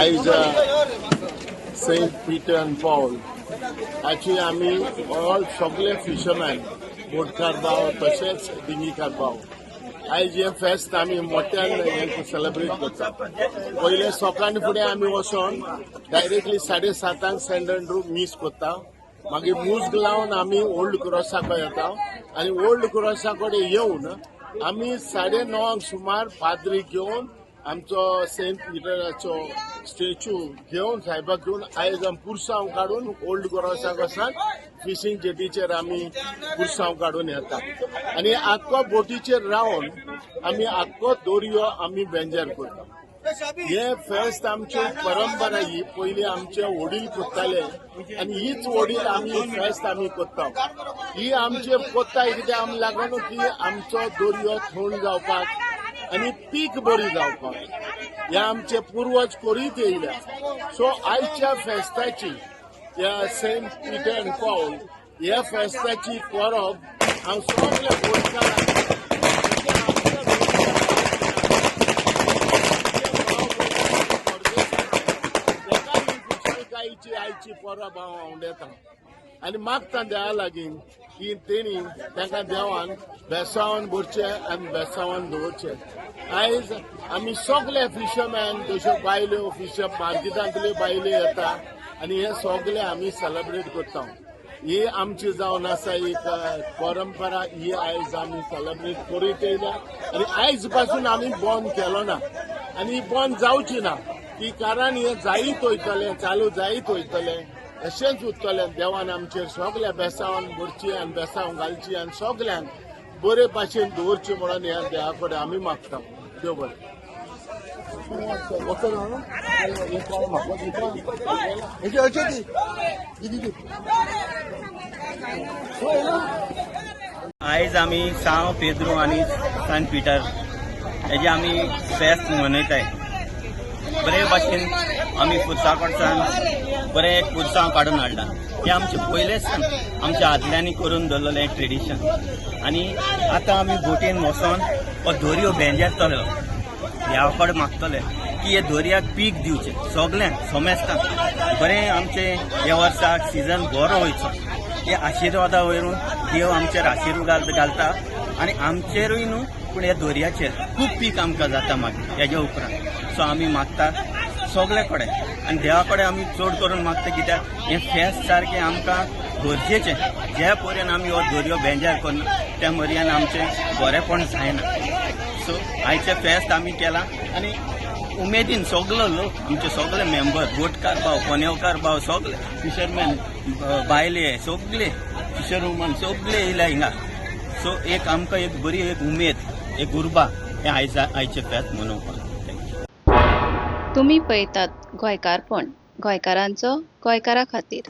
आयज Saint Peter end Paul हाची आमी ऑल सगळे फिशरमॅन बोटकार भाव तशेंच डिंगीकार भाव आयज हे फेस्त आमी मोठ्यान सेलिब्रेट करता। पयले सकाळी फुडें आमी वचोन डायरेक्टली 7:30 सेंट मीस करता। मागीर मुजग लावन आमी ओल्ड क्रॉसाक येता आनी ओल्ड क्रॉसा कडेन येवन आमी 9:30 सुमार पाद्री घेवन आमचो सेंट पिटराचो स्टॅच्यू घेवन साहेबाक घेवन आयज आमी पुरसांव काडून ओल्ड क्रॉसाक वचून फिशींग जेटीचेर आमी पुरसांव काडून येता आनी आख्खो बोटीचेर रावन आमी आख्खो दर्यो आमी बेंजार करता। हे फेस्त आमची परंपरा ही पयली आमचे वडील करताले आनी हीच वडील आमी फेस्त आमी करता। ही आमचे कोत्ताय कितें आमी लागून की आमचो दर्यो थंड जावपाक आनी पीक बरी जावपाक हे आमचे पुर्वज करीत येयल्या। सो आयच्या फेस्ताची ह्या सेंट पीटर एंड पॉल ह्या फेस्ताची परब हांव सगळ्या गोंयकारांक आयची परब हांव उडयता आनी मागता देवा लागीं की तेणी तांकां देवान बेसांवान भरचे आनी बेसांवान दवरचे। आयज आमी सगळे फिशरमॅन तश्यो बायल्यो फिशर मार्केटांतल्यो बायल्यो येता आनी हे सगळे आमी सेलिब्रेट करता। ही आमची जावन आसा एक परंपरा, ही आयज आमी सेलिब्रेट करीत येयल्या आनी आयज पासून आमी बंद केलो ना आनी बंद जावची ना की कारण हे जायत वयतले, चालू जायत वयतले, अशेंच उरतले। देवान आमचेर सगळ्या बेसांवान भरची आनी बेसांव घालची आनी सगळ्यांक बरे भाशेन दवरची म्हणून ह्या देवा कडेन आमी मागता। देव बरें। आयज आमी सांव पेद्रू आनी सान पीटर हेजे आमी फेस्त मनयताय। बरे भाशेन आमी पुरसा कडच्यान बरे पुरसांव काडून हाडला। हे आमचे पयलेच आमच्या आदल्यांनी करून दवरलेलें ट्रेडिशन आनी आतां आमी बोटीन वचोन हो दर्यो बेंजारतलो। ह्या कडेन मागतले की हे दर्याक पीक दिवचे सगळ्यांक सोमेस्तांक बरें आमचे ह्या वर्साक सीजन बरो वयचो। हे आशिर्वादा वयरून देव आमचेर आशिर्वाद घालता आनी आमचेरूय न्हू पूण ह्या दर्याचेर खूब पीक आमकां जाता मागीर हेजे उपरांत। सो आमी मागता सगळे कडेन आनी देवा कडेन आमी चड करून मागता कित्याक हें फेस्त सारकें आमकां गरजेचें। जे पर्यंत आमी हो दर्यो बेंजार करना त्या पर्यंत आमचें बरेंपण जायना। सो आयचें फेस्त आमी केलां आनी उमेदीन सगळो लोक आमचे सगळे मेंबर बोटकार भाव, कोनेवकार भाव, सगळे फिशरमॅन बायले सगळे फिशर वुमन सगळे येयल्या हिंगा। सो एक आमकां एक बरी एक उमेद एक उर्बा हें आयचें फेस्त मनोवपाक। तुम्ही पळयतात गोंयकारपण, गोंयकारांचो गोंयकारा खातीर।